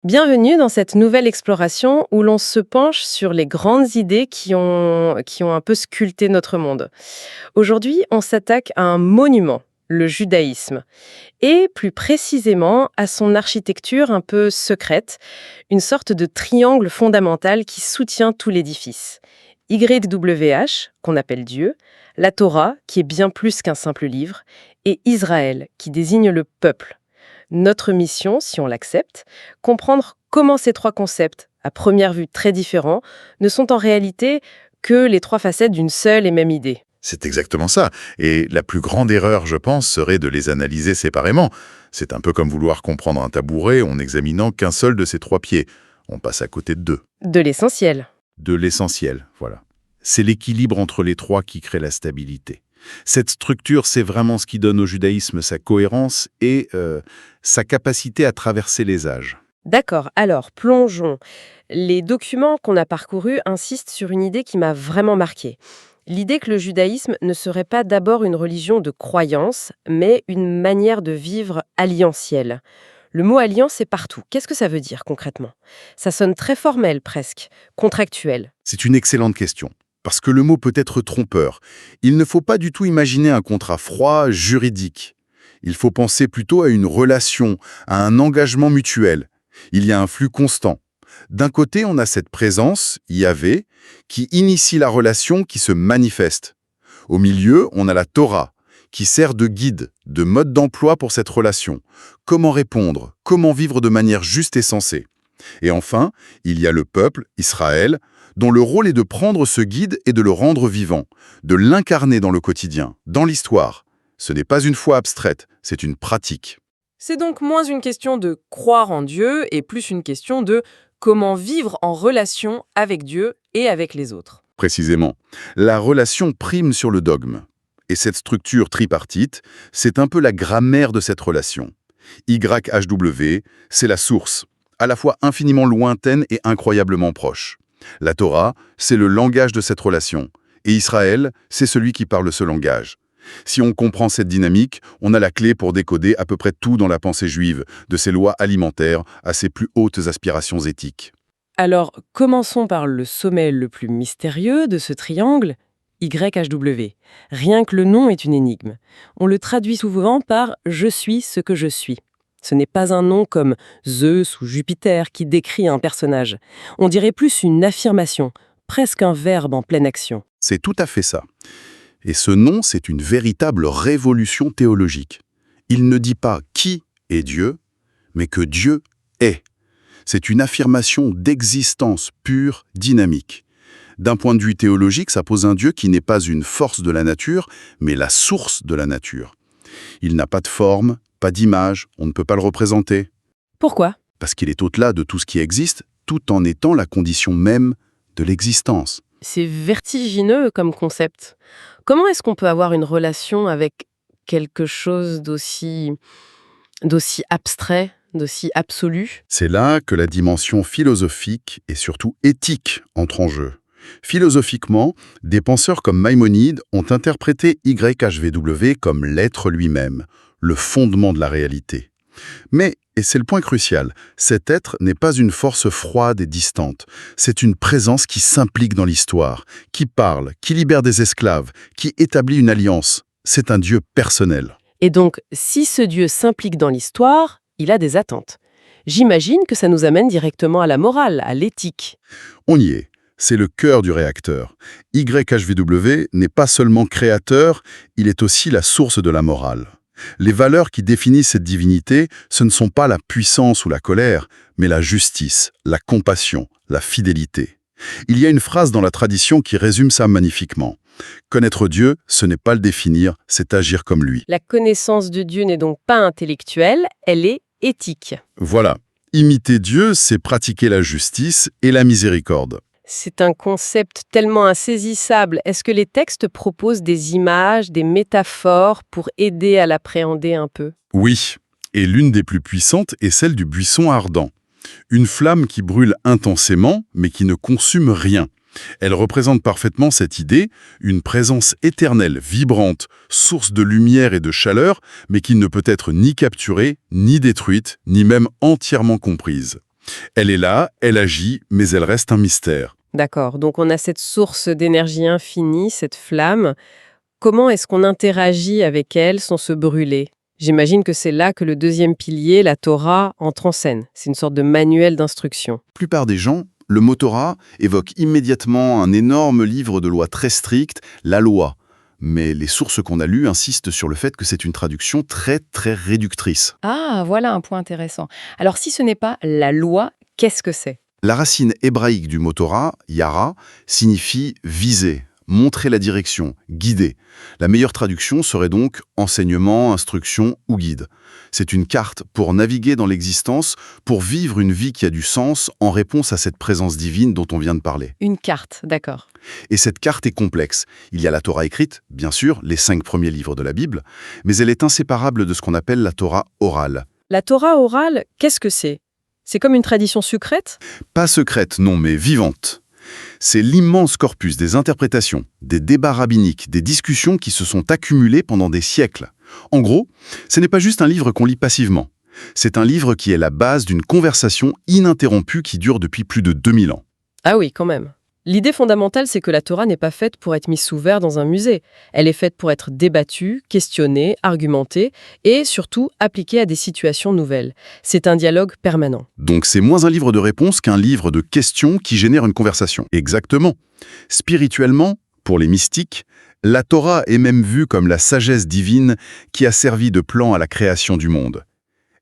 Bienvenue dans cette nouvelle exploration où l'on se penche sur les grandes idées qui ont un peu sculpté notre monde. Aujourd'hui, on s'attaque à un monument, le judaïsme, et plus précisément à son architecture un peu secrète, une sorte de triangle fondamental qui soutient tout l'édifice. YHWH, qu'on appelle Dieu, la Torah, qui est bien plus qu'un simple livre, et Israël, qui désigne le peuple. Notre mission, si on l'accepte, comprendre comment ces trois concepts, à première vue très différents, ne sont en réalité que les trois facettes d'une seule et même idée. C'est exactement ça. Et la plus grande erreur, je pense, serait de les analyser séparément. C'est un peu comme vouloir comprendre un tabouret en n'examinant qu'un seul de ses trois pieds. On passe à côté de deux. De l'essentiel. De l'essentiel, voilà. C'est l'équilibre entre les trois qui crée la stabilité. Cette structure, c'est vraiment ce qui donne au judaïsme sa cohérence et sa capacité à traverser les âges. D'accord, alors plongeons. Les documents qu'on a parcourus insistent sur une idée qui m'a vraiment marquée. L'idée que le judaïsme ne serait pas d'abord une religion de croyance, mais une manière de vivre alliantielle. Le mot alliance est partout. Qu'est-ce que ça veut dire concrètement? Ça sonne très formel presque, contractuel. C'est une excellente question, parce que le mot peut être trompeur. Il ne faut pas du tout imaginer un contrat froid, juridique. Il faut penser plutôt à une relation, à un engagement mutuel. Il y a un flux constant. D'un côté, on a cette présence, Yahvé, qui initie la relation, qui se manifeste. Au milieu, on a la Torah, qui sert de guide, de mode d'emploi pour cette relation. Comment répondre, comment vivre de manière juste et sensée. Et enfin, il y a le peuple, Israël, dont le rôle est de prendre ce guide et de le rendre vivant, de l'incarner dans le quotidien, dans l'histoire. Ce n'est pas une foi abstraite, c'est une pratique. C'est donc moins une question de croire en Dieu et plus une question de comment vivre en relation avec Dieu et avec les autres. Précisément, la relation prime sur le dogme. Et cette structure tripartite, c'est un peu la grammaire de cette relation. YHW, c'est la source, à la fois infiniment lointaine et incroyablement proche. La Torah, c'est le langage de cette relation. Et Israël, c'est celui qui parle ce langage. Si on comprend cette dynamique, on a la clé pour décoder à peu près tout dans la pensée juive, de ses lois alimentaires à ses plus hautes aspirations éthiques. Alors, commençons par le sommet le plus mystérieux de ce triangle, YHW. Rien que le nom est une énigme. On le traduit souvent par « je suis ce que je suis ». Ce n'est pas un nom comme Zeus ou Jupiter qui décrit un personnage. On dirait plus une affirmation, presque un verbe en pleine action. C'est tout à fait ça. Et ce nom, c'est une véritable révolution théologique. Il ne dit pas qui est Dieu, mais que Dieu est. C'est une affirmation d'existence pure, dynamique. D'un point de vue théologique, ça pose un Dieu qui n'est pas une force de la nature, mais la source de la nature. Il n'a pas de forme, pas d'image, on ne peut pas le représenter. Pourquoi? Parce qu'il est au-delà de tout ce qui existe, tout en étant la condition même de l'existence. C'est vertigineux comme concept. Comment est-ce qu'on peut avoir une relation avec quelque chose d'aussi abstrait, d'aussi absolu? C'est là que la dimension philosophique et surtout éthique entre en jeu. Philosophiquement, des penseurs comme Maïmonide ont interprété YHWH comme l'être lui-même, le fondement de la réalité. Mais, et c'est le point crucial, cet être n'est pas une force froide et distante. C'est une présence qui s'implique dans l'histoire, qui parle, qui libère des esclaves, qui établit une alliance. C'est un Dieu personnel. Et donc, si ce Dieu s'implique dans l'histoire, il a des attentes. J'imagine que ça nous amène directement à la morale, à l'éthique. On y est. C'est le cœur du réacteur. YHWH n'est pas seulement créateur, il est aussi la source de la morale. Les valeurs qui définissent cette divinité, ce ne sont pas la puissance ou la colère, mais la justice, la compassion, la fidélité. Il y a une phrase dans la tradition qui résume ça magnifiquement. Connaître Dieu, ce n'est pas le définir, c'est agir comme lui. La connaissance de Dieu n'est donc pas intellectuelle, elle est éthique. Voilà. Imiter Dieu, c'est pratiquer la justice et la miséricorde. C'est un concept tellement insaisissable. Est-ce que les textes proposent des images, des métaphores pour aider à l'appréhender un peu? Oui, et l'une des plus puissantes est celle du buisson ardent. Une flamme qui brûle intensément, mais qui ne consume rien. Elle représente parfaitement cette idée, une présence éternelle, vibrante, source de lumière et de chaleur, mais qui ne peut être ni capturée, ni détruite, ni même entièrement comprise. Elle est là, elle agit, mais elle reste un mystère. D'accord, donc on a cette source d'énergie infinie, cette flamme. Comment est-ce qu'on interagit avec elle sans se brûler? J'imagine que c'est là que le deuxième pilier, la Torah, entre en scène. C'est une sorte de manuel d'instruction. La plupart des gens, le mot Torah évoque immédiatement un énorme livre de loi très strict, la loi. Mais les sources qu'on a lues insistent sur le fait que c'est une traduction très très réductrice. Ah, voilà un point intéressant. Alors si ce n'est pas la loi, qu'est-ce que c'est? La racine hébraïque du mot Torah, yara, signifie viser, montrer la direction, guider. La meilleure traduction serait donc enseignement, instruction ou guide. C'est une carte pour naviguer dans l'existence, pour vivre une vie qui a du sens en réponse à cette présence divine dont on vient de parler. Une carte, d'accord. Et cette carte est complexe. Il y a la Torah écrite, bien sûr, les 5 premiers livres de la Bible, mais elle est inséparable de ce qu'on appelle la Torah orale. La Torah orale, qu'est-ce que c'est? C'est comme une tradition secrète? Pas secrète, non, mais vivante. C'est l'immense corpus des interprétations, des débats rabbiniques, des discussions qui se sont accumulés pendant des siècles. En gros, ce n'est pas juste un livre qu'on lit passivement. C'est un livre qui est la base d'une conversation ininterrompue qui dure depuis plus de 2000 ans. Ah oui, quand même. L'idée fondamentale, c'est que la Torah n'est pas faite pour être mise sous verre dans un musée. Elle est faite pour être débattue, questionnée, argumentée et surtout appliquée à des situations nouvelles. C'est un dialogue permanent. Donc c'est moins un livre de réponses qu'un livre de questions qui génère une conversation. Exactement. Spirituellement, pour les mystiques, la Torah est même vue comme la sagesse divine qui a servi de plan à la création du monde.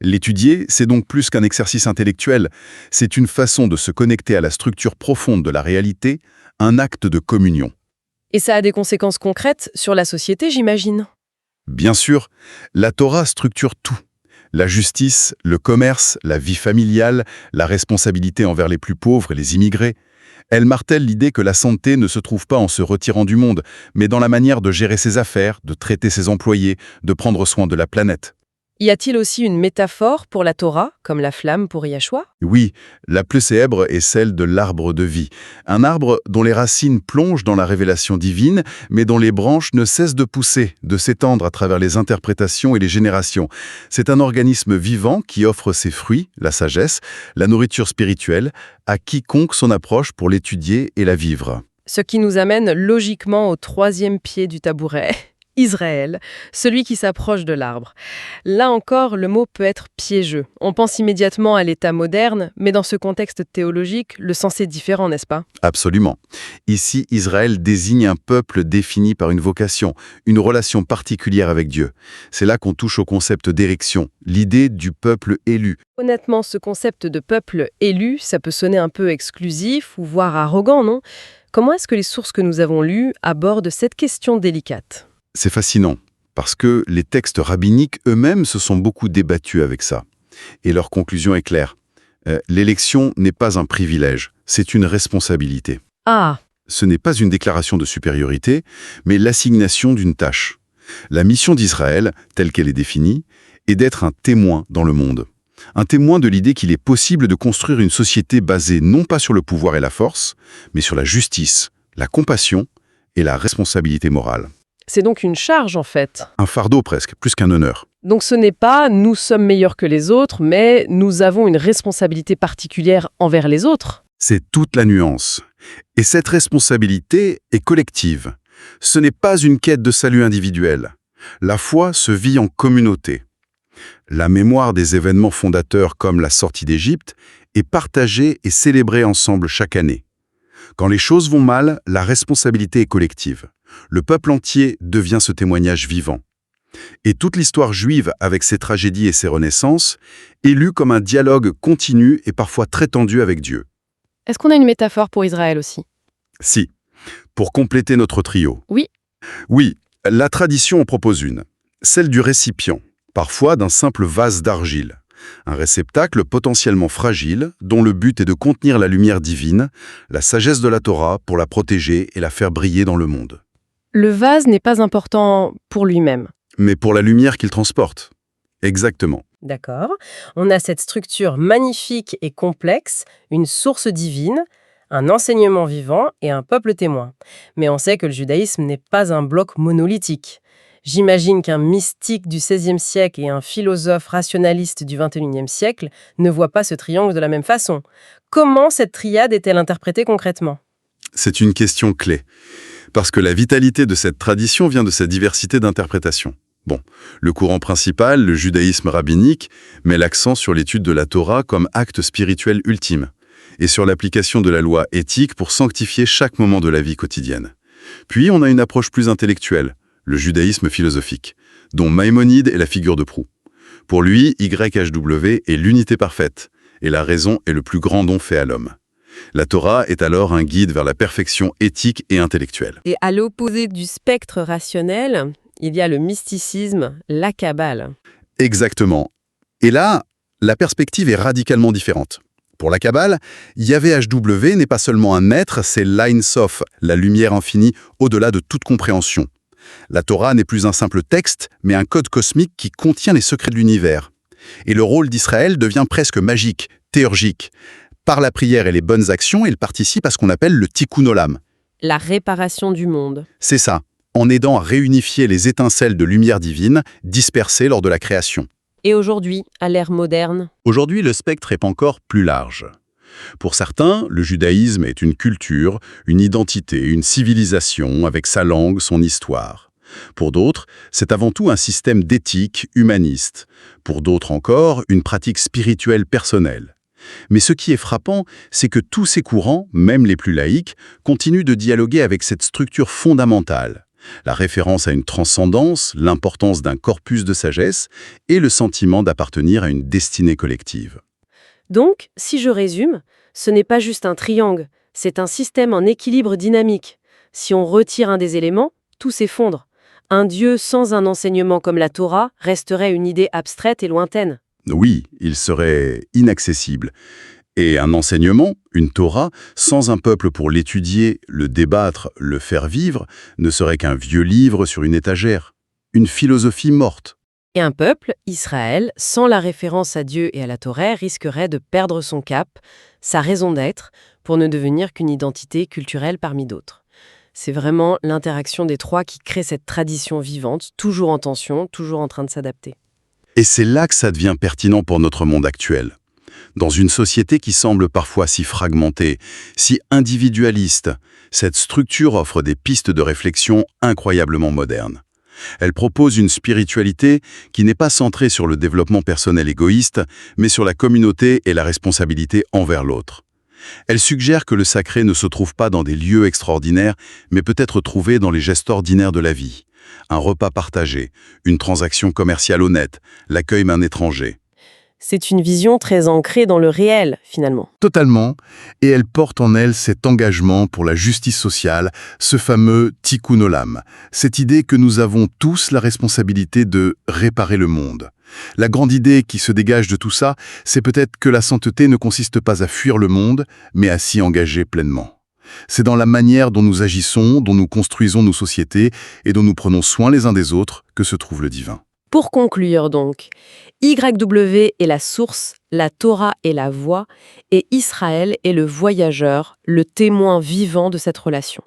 L'étudier, c'est donc plus qu'un exercice intellectuel, c'est une façon de se connecter à la structure profonde de la réalité, un acte de communion. Et ça a des conséquences concrètes sur la société, j'imagine. Bien sûr, la Torah structure tout. La justice, le commerce, la vie familiale, la responsabilité envers les plus pauvres et les immigrés. Elle martèle l'idée que la santé ne se trouve pas en se retirant du monde, mais dans la manière de gérer ses affaires, de traiter ses employés, de prendre soin de la planète. Y a-t-il aussi une métaphore pour la Torah, comme la flamme pour Yahshua? Oui, la plus célèbre est celle de l'arbre de vie. Un arbre dont les racines plongent dans la révélation divine, mais dont les branches ne cessent de pousser, de s'étendre à travers les interprétations et les générations. C'est un organisme vivant qui offre ses fruits, la sagesse, la nourriture spirituelle, à quiconque s'en approche pour l'étudier et la vivre. Ce qui nous amène logiquement au troisième pied du tabouret. Israël, celui qui s'approche de l'arbre. Là encore, le mot peut être piégeux. On pense immédiatement à l'État moderne, mais dans ce contexte théologique, le sens est différent, n'est-ce pas? Absolument. Ici, Israël désigne un peuple défini par une vocation, une relation particulière avec Dieu. C'est là qu'on touche au concept d'érection, l'idée du peuple élu. Honnêtement, ce concept de peuple élu, ça peut sonner un peu exclusif ou voire arrogant, non? Comment est-ce que les sources que nous avons lues abordent cette question délicate? C'est fascinant, parce que les textes rabbiniques eux-mêmes se sont beaucoup débattus avec ça. Et leur conclusion est claire. L'élection n'est pas un privilège, c'est une responsabilité. Ah, Ce n'est pas une déclaration de supériorité, mais l'assignation d'une tâche. La mission d'Israël, telle qu'elle est définie, est d'être un témoin dans le monde. Un témoin de l'idée qu'il est possible de construire une société basée non pas sur le pouvoir et la force, mais sur la justice, la compassion et la responsabilité morale. c'est donc une charge en fait. Un fardeau presque, plus qu'un honneur. Donc ce n'est pas « nous sommes meilleurs que les autres », mais « nous avons une responsabilité particulière envers les autres ». C'est toute la nuance. Et cette responsabilité est collective. Ce n'est pas une quête de salut individuel. La foi se vit en communauté. La mémoire des événements fondateurs comme la sortie d'Égypte est partagée et célébrée ensemble chaque année. Quand les choses vont mal, la responsabilité est collective. Le peuple entier devient ce témoignage vivant. Et toute l'histoire juive, avec ses tragédies et ses renaissances, est lue comme un dialogue continu et parfois très tendu avec Dieu. Est-ce qu'on a une métaphore pour Israël aussi? Si, pour compléter notre trio. Oui. Oui, la tradition en propose une, celle du récipient, parfois d'un simple vase d'argile. Un réceptacle potentiellement fragile, dont le but est de contenir la lumière divine, la sagesse de la Torah pour la protéger et la faire briller dans le monde. Le vase n'est pas important pour lui-même. Mais pour la lumière qu'il transporte. Exactement. D'accord. On a cette structure magnifique et complexe, une source divine, un enseignement vivant et un peuple témoin. Mais on sait que le judaïsme n'est pas un bloc monolithique. J'imagine qu'un mystique du XVIe siècle et un philosophe rationaliste du XXIe siècle ne voient pas ce triangle de la même façon. Comment cette triade est-elle interprétée concrètement? C'est une question clé, parce que la vitalité de cette tradition vient de sa diversité d'interprétations. Bon, le courant principal, le judaïsme rabbinique, met l'accent sur l'étude de la Torah comme acte spirituel ultime, et sur l'application de la loi éthique pour sanctifier chaque moment de la vie quotidienne. Puis on a une approche plus intellectuelle, le judaïsme philosophique, dont Maïmonide est la figure de proue. Pour lui, YHW est l'unité parfaite, et la raison est le plus grand don fait à l'homme. La Torah est alors un guide vers la perfection éthique et intellectuelle. Et à l'opposé du spectre rationnel, il y a le mysticisme, la Kabbale. Exactement. Et là, la perspective est radicalement différente. Pour la Kabbale, YHW n'est pas seulement un être, c'est l'Ein Sof, la lumière infinie au-delà de toute compréhension. La Torah n'est plus un simple texte, mais un code cosmique qui contient les secrets de l'univers. Et le rôle d'Israël devient presque magique, théurgique. Par la prière et les bonnes actions, il participe à ce qu'on appelle le Tikkun Olam. La réparation du monde. C'est ça, en aidant à réunifier les étincelles de lumière divine dispersées lors de la création. Et aujourd'hui, à l'ère moderne? Aujourd'hui, le spectre est encore plus large. Pour certains, le judaïsme est une culture, une identité, une civilisation avec sa langue, son histoire. Pour d'autres, c'est avant tout un système d'éthique humaniste. Pour d'autres encore, une pratique spirituelle personnelle. Mais ce qui est frappant, c'est que tous ces courants, même les plus laïques, continuent de dialoguer avec cette structure fondamentale. La référence à une transcendance, l'importance d'un corpus de sagesse et le sentiment d'appartenir à une destinée collective. Donc, si je résume, ce n'est pas juste un triangle, c'est un système en équilibre dynamique. Si on retire un des éléments, tout s'effondre. Un Dieu sans un enseignement comme la Torah resterait une idée abstraite et lointaine. Oui, il serait inaccessible. Et un enseignement, une Torah, sans un peuple pour l'étudier, le débattre, le faire vivre, ne serait qu'un vieux livre sur une étagère. Une philosophie morte. Et un peuple, Israël, sans la référence à Dieu et à la Torah, risquerait de perdre son cap, sa raison d'être, pour ne devenir qu'une identité culturelle parmi d'autres. C'est vraiment l'interaction des trois qui crée cette tradition vivante, toujours en tension, toujours en train de s'adapter. Et c'est là que ça devient pertinent pour notre monde actuel. Dans une société qui semble parfois si fragmentée, si individualiste, cette structure offre des pistes de réflexion incroyablement modernes. Elle propose une spiritualité qui n'est pas centrée sur le développement personnel égoïste, mais sur la communauté et la responsabilité envers l'autre. Elle suggère que le sacré ne se trouve pas dans des lieux extraordinaires, mais peut être trouvé dans les gestes ordinaires de la vie. Un repas partagé, une transaction commerciale honnête, l'accueil d'un étranger. C'est une vision très ancrée dans le réel, finalement. Totalement, et elle porte en elle cet engagement pour la justice sociale, ce fameux Tikkun Olam, cette idée que nous avons tous la responsabilité de réparer le monde. La grande idée qui se dégage de tout ça, c'est peut-être que la sainteté ne consiste pas à fuir le monde, mais à s'y engager pleinement. C'est dans la manière dont nous agissons, dont nous construisons nos sociétés et dont nous prenons soin les uns des autres que se trouve le divin. Pour conclure donc, YW est la source, la Torah est la voie, et Israël est le voyageur, le témoin vivant de cette relation.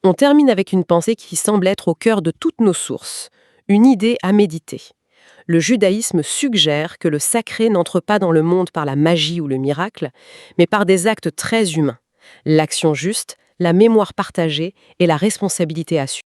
On termine avec une pensée qui semble être au cœur de toutes nos sources, une idée à méditer. Le judaïsme suggère que le sacré n'entre pas dans le monde par la magie ou le miracle, mais par des actes très humains. L'action juste, la mémoire partagée et la responsabilité assumée.